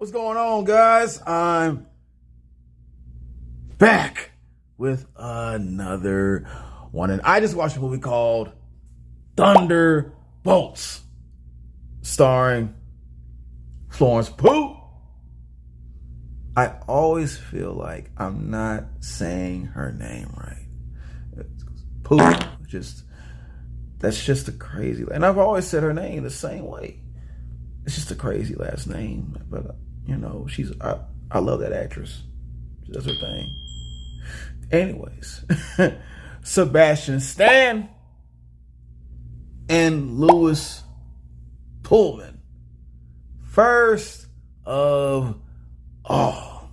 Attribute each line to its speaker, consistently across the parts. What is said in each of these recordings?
Speaker 1: What's going on, guys? I'm back with another one, and I just watched a movie called Thunderbolts, starring Florence Pugh. I always feel like I'm not saying her name right. Pugh, that's just a crazy, and I've always said her name the same way. It's just a crazy last name, but you know, I love that actress. She does her thing. Anyways, Sebastian Stan and Lewis Pullman. First of all,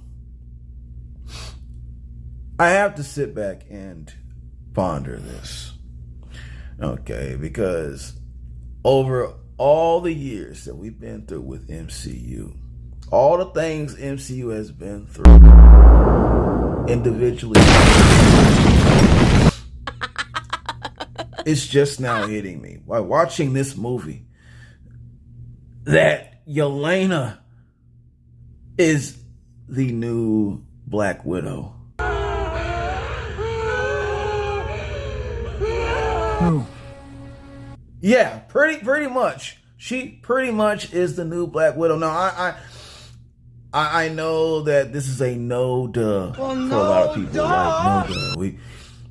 Speaker 1: I have to sit back and ponder this. Okay, because over all the years that we've been through with MCU, all the things MCU has been through individually, it's just now hitting me while watching this movie that Yelena is the new Black Widow. Yeah, pretty much. She pretty much is the new Black Widow. Now, I know that this is a no duh for a lot of people. Like, no duh.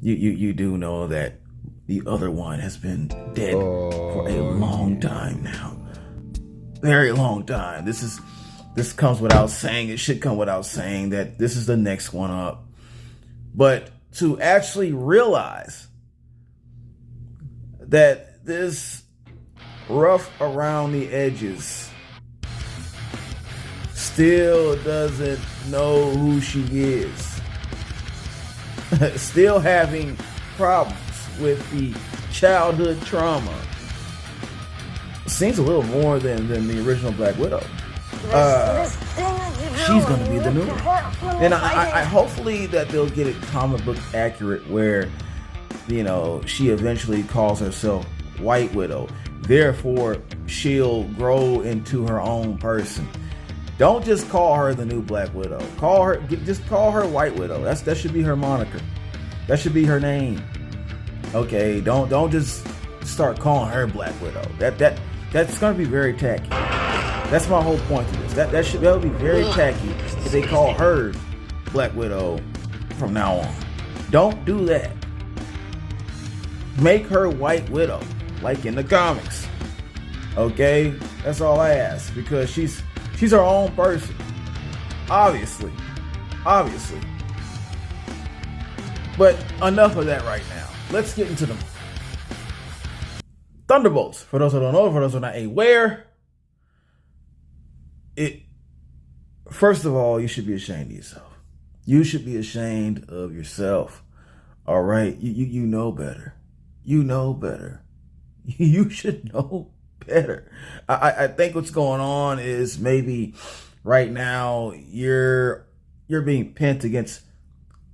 Speaker 1: You do know that the other one has been dead for a long time now. Very long time. This comes without saying. It should come without saying that this is the next one up. But to actually realize that this rough around the edges still doesn't know who she is, still having problems with the childhood trauma, seems a little more than the original Black Widow. She's gonna be the new one, and I hopefully that they'll get it comic book accurate, where you know she eventually calls herself White Widow. Therefore, she'll grow into her own person. Don't just call her the new Black Widow. Just call her White Widow. That should be her moniker. That should be her name. Okay, don't just start calling her Black Widow. That's gonna be very tacky. That's my whole point to this. That would be very tacky if they call her Black Widow from now on. Don't do that. Make her White Widow, like in the comics. Okay? That's all I ask, because she's her own person. Obviously. But enough of that right now. Let's get into them. Thunderbolts. For those who don't know, for those who are not aware, first of all, you should be ashamed of yourself. You should be ashamed of yourself. All right? You know better. You know better. You should know better. I think what's going on is maybe right now you're being pent against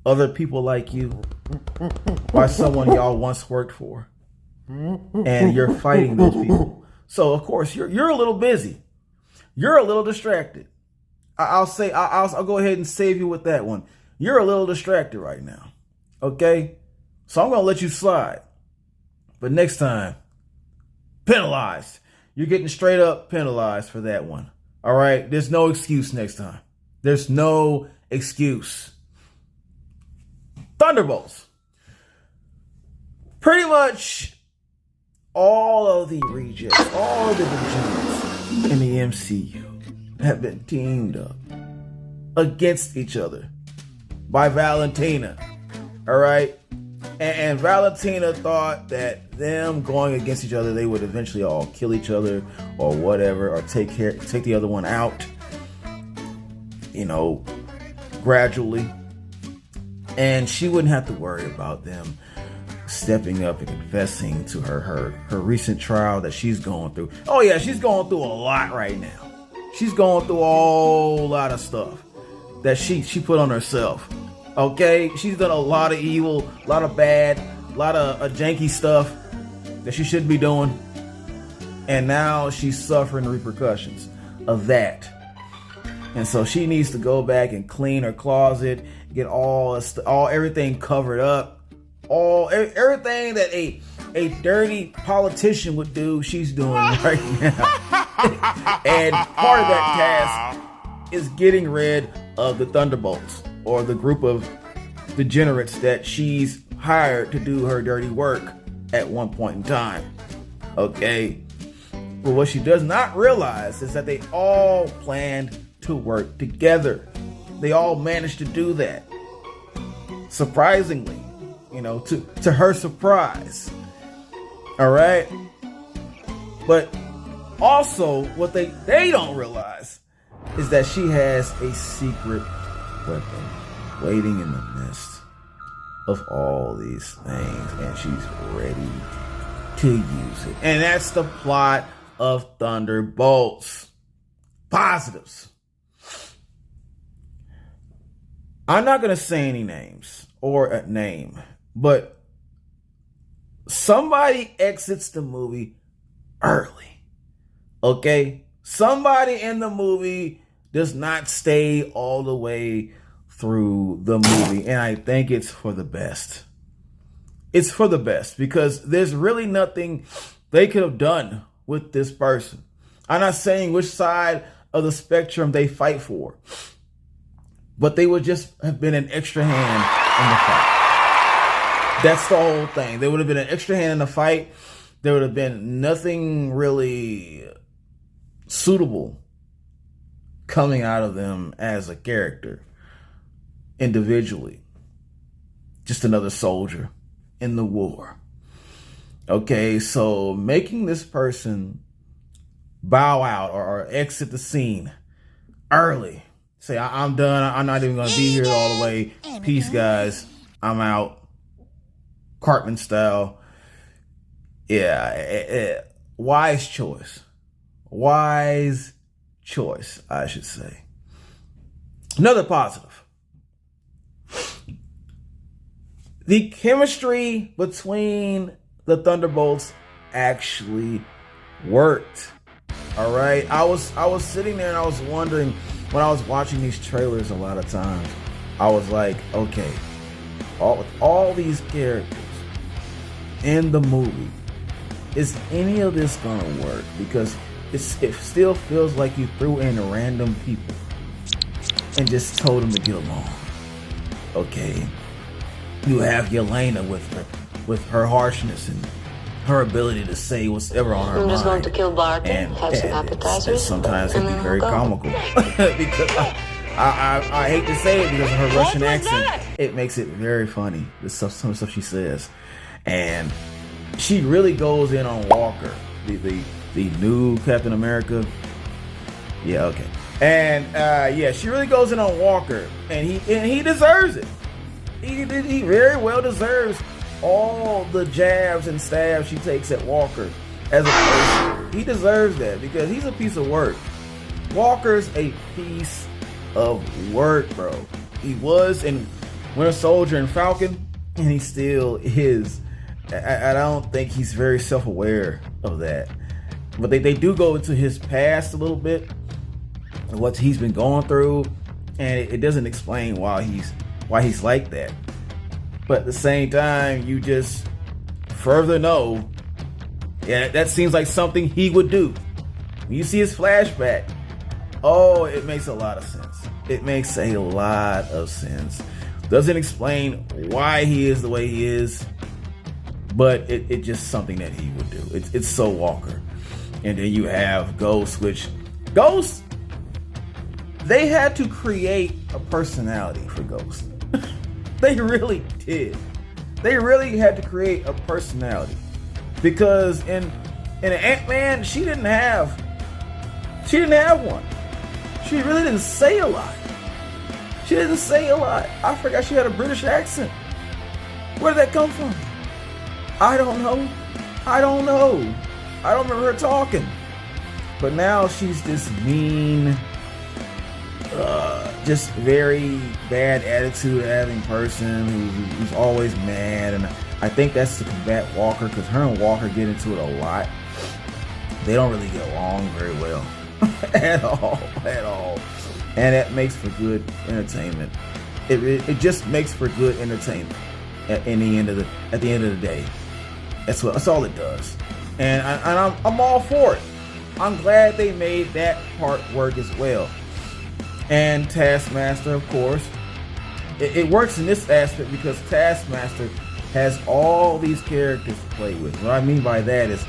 Speaker 1: other people like you by someone y'all once worked for, and you're fighting those people. So of course you're a little busy. You're a little distracted. I'll go ahead and save you with that one. You're a little distracted right now. Okay? So I'm gonna let you slide. But next time, penalized. You're getting straight up penalized for that one. All right? There's no excuse next time. There's no excuse. Thunderbolts. Pretty much all of the rejects, all of the degenerates in the MCU have been teamed up against each other by Valentina. All right? And Valentina thought that them going against each other, they would eventually all kill each other or whatever, or take the other one out, you know, gradually. And she wouldn't have to worry about them stepping up and confessing to her recent trial that she's going through. Oh yeah, she's going through a lot right now. She's going through a whole lot of stuff that she put on herself. Okay, she's done a lot of evil, a lot of bad, a lot of janky stuff that she shouldn't be doing. And now she's suffering the repercussions of that. And so she needs to go back and clean her closet, get everything covered up, everything that a dirty politician would do, she's doing right now. And part of that task is getting rid of the Thunderbolts, or the group of degenerates that she's hired to do her dirty work at one point in time. Okay. But what she does not realize is that they all planned to work together. They all managed to do that. Surprisingly, to her surprise. All right. But also what they don't realize is that she has a secret weapon waiting in the midst of all these things, and she's ready to use it. And that's the plot of Thunderbolts. Positives. I'm not going to say any names or a name, but somebody exits the movie early. Okay? Somebody in the movie does not stay all the way through the movie, and I think it's for the best. It's for the best because there's really nothing they could have done with this person. I'm not saying which side of the spectrum they fight for, but they would just have been an extra hand in the fight. That's the whole thing. They would have been an extra hand in the fight. There would have been nothing really suitable coming out of them as a character individually. Just another soldier in the war. Okay, so making this person bow out or exit the scene early. Say, I'm done. I'm not even going to be here all the way. Peace, guys. I'm out. Cartman style. Yeah. Wise choice. Wise choice, I should say. Another positive. The chemistry between the Thunderbolts actually worked. All right. I was sitting there and I was wondering, when I was watching these trailers a lot of times, I was like, okay, all these characters in the movie, is any of this gonna work? Because it still feels like you threw in random people and just told them to get along. Okay, you have Yelena with her harshness and her ability to say whatever on her mind. I'm just going to kill Bart and have some appetizers. It sometimes can be very comical because I hate to say it because of her Russian accent. It makes it very funny. Some of the stuff she says, and she really goes in on Walker, the new Captain America. Yeah, okay. And yeah, she really goes in on Walker, and he deserves it. He very well deserves all the jabs and stabs she takes at Walker as a person. He deserves that because he's a piece of work. Walker's a piece of work, bro. He was in Winter Soldier and Falcon, and he still is. I don't think he's very self-aware of that. But they do go into his past a little bit, what he's been going through, and it doesn't explain why he's like that. But at the same time, you just further know, yeah, that seems like something he would do. When you see his flashback, oh, it makes a lot of sense. It makes a lot of sense. Doesn't explain why he is the way he is, but it's just something that he would do. It's so Walker. And then you have Ghost, which Ghost, they had to create a personality for Ghost. They really did. They really had to create a personality. Because in Ant-Man, she didn't have one. She really didn't say a lot. I forgot she had a British accent. Where did that come from? I don't know. I don't remember her talking. But now she's this mean, just very bad attitude having person who's always mad. And I think that's to combat Walker, because her and Walker get into it a lot. They don't really get along very well. at all. And that makes for good entertainment. It just makes for good entertainment at the end of the day. That's all it does. And I'm all for it. I'm glad they made that part work as well. And Taskmaster, of course, it works in this aspect because Taskmaster has all these characters to play with. What I mean by that is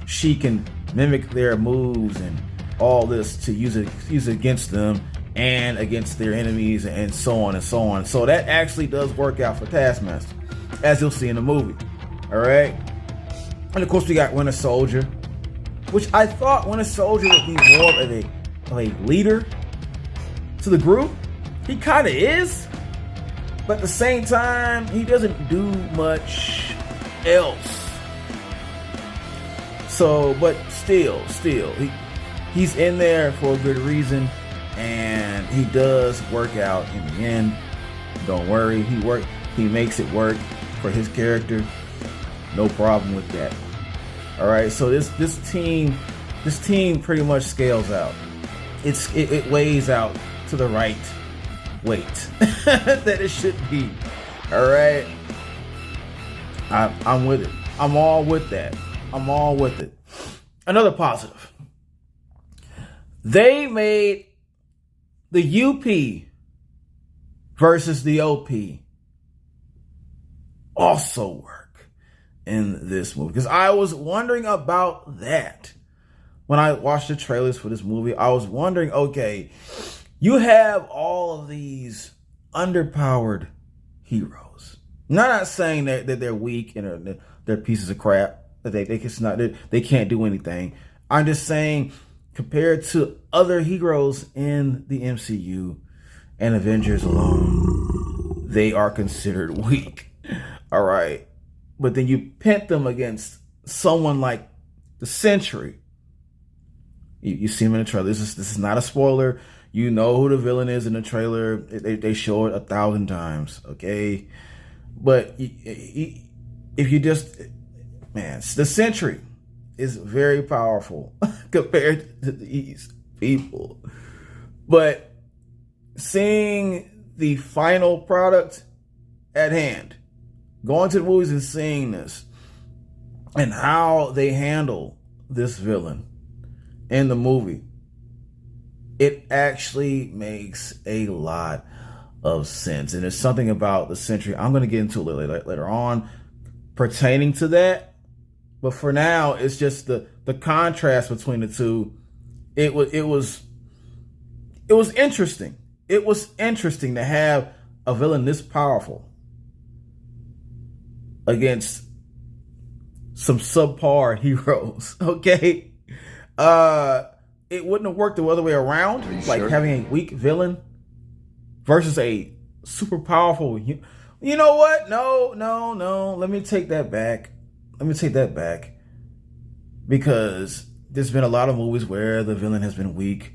Speaker 1: she can mimic their moves and all this to use it against them and against their enemies and so on and so on. So that actually does work out for Taskmaster, as you'll see in the movie. All right. And of course we got Winter Soldier, which I thought Winter Soldier would be more of a leader to the group. He kind of is, but at the same time, he doesn't do much else. So, but still, he's in there for a good reason, and he does work out in the end. Don't worry, he makes it work for his character. No problem with that. All right, so this team pretty much scales out. It weighs out to the right weight that it should be. All right, I'm with it. I'm all with that. I'm all with it. Another positive. They made the UP versus the OP also work in this movie, because I was wondering about that when I watched the trailers for this movie. I was wondering, okay, you have all of these underpowered heroes. I'm not saying that they're weak and they're pieces of crap, that they can't do anything. I'm just saying, compared to other heroes in the MCU and Avengers alone, they are considered weak. All right. But then you pit them against someone like the Sentry. You see him in the trailer. This is not a spoiler. You know who the villain is in the trailer. They show it 1,000 times. Okay. But if you just, man, the Sentry is very powerful compared to these people. But seeing the final product at hand, going to the movies and seeing this, and how they handle this villain in the movie, it actually makes a lot of sense. And there's something about the Sentry I'm going to get into a little later on pertaining to that. But for now, it's just the contrast between the two. It was interesting. It was interesting to have a villain this powerful against some subpar heroes. Okay, it wouldn't have worked the other way around. Like sure? Having a weak villain versus a super powerful. You know what? No. Let me take that back. Because there's been a lot of movies where the villain has been weak,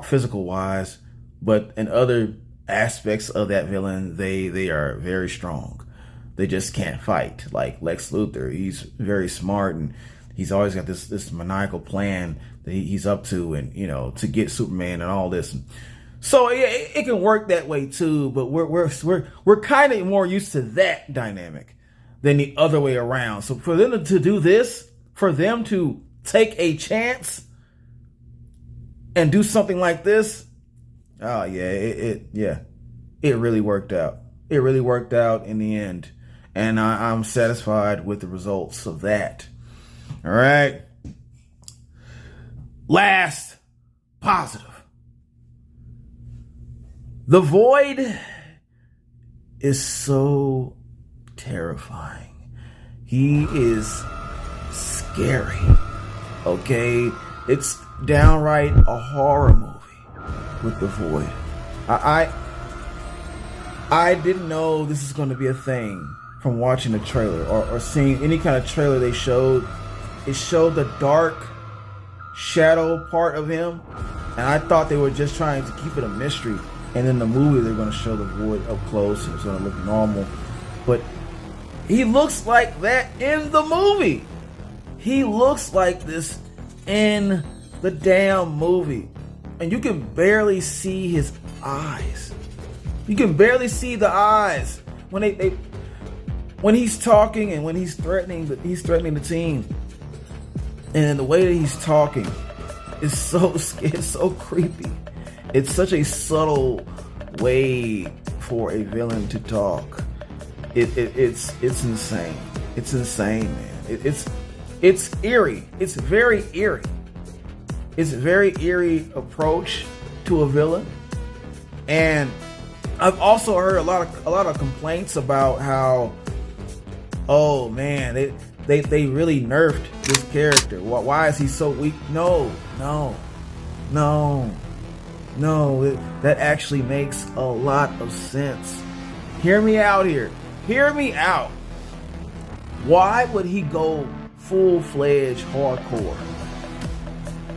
Speaker 1: physical wise, but in other aspects of that villain, they are very strong. They just can't fight. Like Lex Luthor, he's very smart and he's always got this maniacal plan that he's up to, and to get Superman and all this. So it can work that way too, but we're kind of more used to that dynamic than the other way around. So for them to do this, for them to take a chance and do something like this, oh yeah, it really worked out. It really worked out in the end, and I'm satisfied with the results of that. All right. Last positive. The Void is so terrifying. He is scary. Okay? It's downright a horror movie with The Void. I didn't know this is going to be a thing from watching the trailer or seeing any kind of trailer they showed. It showed the dark shadow part of him, and I thought they were just trying to keep it a mystery. And in the movie, they're going to show the Void up close, and it's going to look normal. But he looks like that in the movie. He looks like this in the damn movie, and you can barely see his eyes. You can barely see the eyes when when he's talking and when he's threatening the team. And the way that he's talking is so creepy. It's such a subtle way for a villain to talk. It's insane. It's insane, man. It's eerie. It's very eerie. It's a very eerie approach to a villain. And I've also heard a lot of complaints about how, oh man, they really nerfed this character. Why is he so weak? No. That actually makes a lot of sense. Hear me out here. Hear me out. Why would he go full-fledged hardcore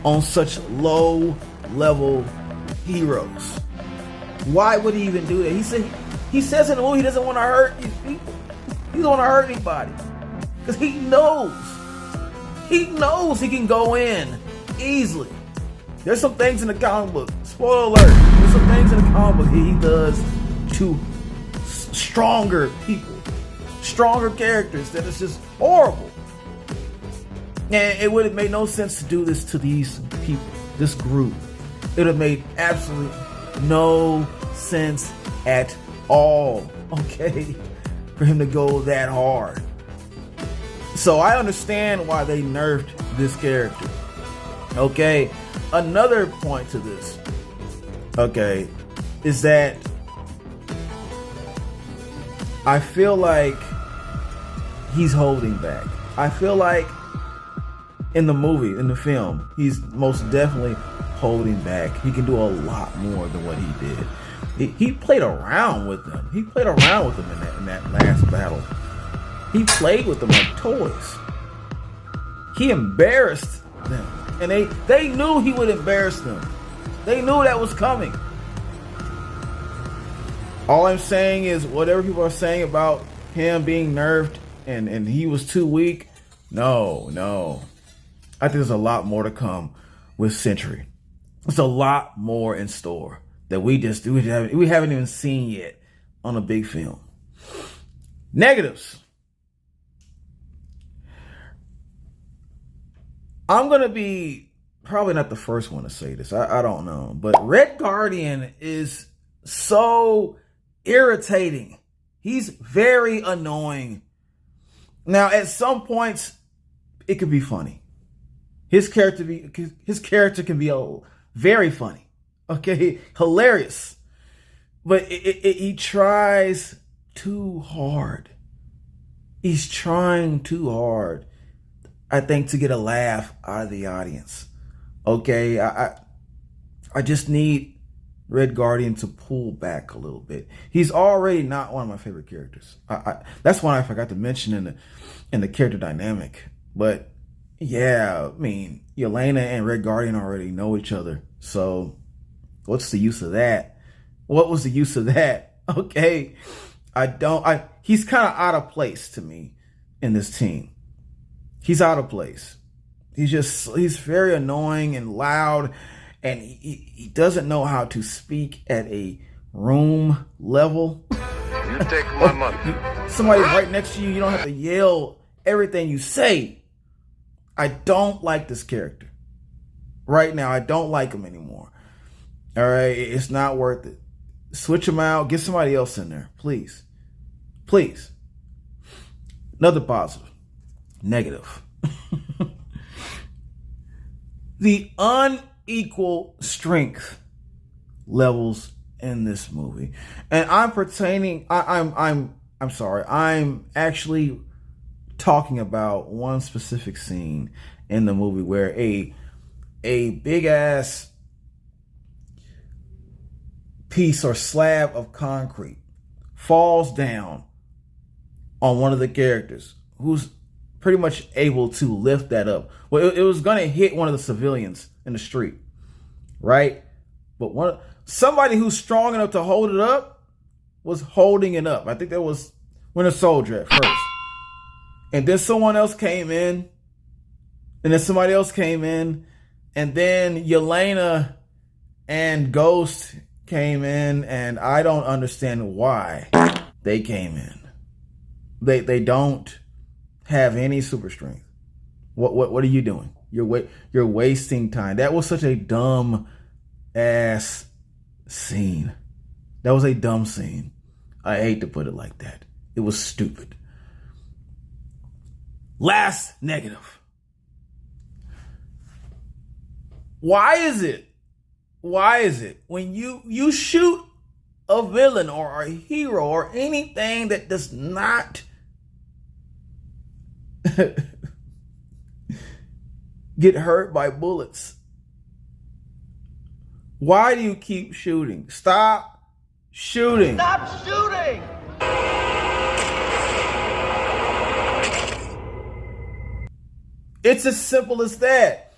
Speaker 1: on such low-level heroes? Why would he even do that? He says in the movie he doesn't want to hurt these people. He doesn't want to hurt anybody. Because he knows he can go in easily. There's some things in the comic book, spoiler alert, there's some things in the comic book he does to stronger people, stronger characters that is just horrible. And it would have made no sense to do this to these people, this group. It would have made absolutely no sense at all, okay, for him to go that hard. So I understand why they nerfed this character. Okay, another point to this, okay, is that I feel like he's holding back. I feel like in the film, he's most definitely holding back. He can do a lot more than what he did. He played around with them. He played around with them in that last battle. He played with them like toys. He embarrassed them. And they knew he would embarrass them. They knew that was coming. All I'm saying is whatever people are saying about him being nerfed and he was too weak. No. I think there's a lot more to come with Sentry. There's a lot more in store that we haven't even seen yet on a big film. Negatives. I'm going to be probably not the first one to say this. I don't know. But Red Guardian is so irritating. He's very annoying. Now, at some points, it could be funny. His character can be very funny. Okay? Hilarious. But he tries too hard. He's trying too hard, I think, to get a laugh out of the audience. Okay, I just need Red Guardian to pull back a little bit. He's already not one of my favorite characters. That's one I forgot to mention in the character dynamic. But yeah, I mean, Yelena and Red Guardian already know each other. So what's the use of that? What was the use of that? Okay, he's kind of out of place to me in this team. He's out of place. He's very annoying and loud, and he doesn't know how to speak at a room level.
Speaker 2: You take my money.
Speaker 1: Somebody's right next to you. You don't have to yell everything you say. I don't like this character. Right now, I don't like him anymore. All right? It's not worth it. Switch him out. Get somebody else in there. Please. Please. Another positive. Negative. The unequal strength levels in this movie. And I'm actually talking about one specific scene in the movie where a big ass piece or slab of concrete falls down on one of the characters who's pretty much able to lift that up. Well, it was going to hit one of the civilians in the street, right? But somebody who's strong enough to hold it up was holding it up. I think that was Winter Soldier at first. And then someone else came in. And then somebody else came in. And then Yelena and Ghost came in, and I don't understand why they came in. They don't have any super strength. What are you doing? You're wasting time. That was such a dumb ass scene. That was a dumb scene. I hate to put it like that. It was stupid. Last negative. Why is it when you shoot a villain or a hero or anything that does not get hurt by bullets, why do you keep shooting? Stop shooting.
Speaker 3: Stop shooting!
Speaker 1: It's as simple as that.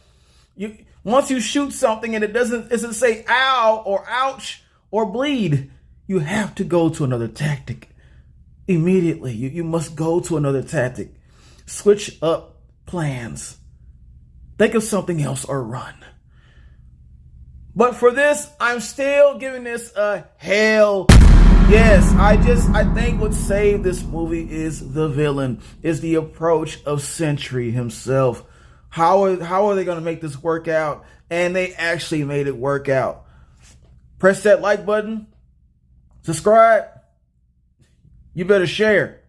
Speaker 1: Once you shoot something and it doesn't say ow or ouch or bleed, you have to go to another tactic immediately. You must go to another tactic. Switch up plans. Think of something else or run. But for this, I'm still giving this a hell yes. I think what saved this movie is the villain, is the approach of Sentry himself. How are they going to make this work out? And they actually made it work out. Press that like button. Subscribe. You better share.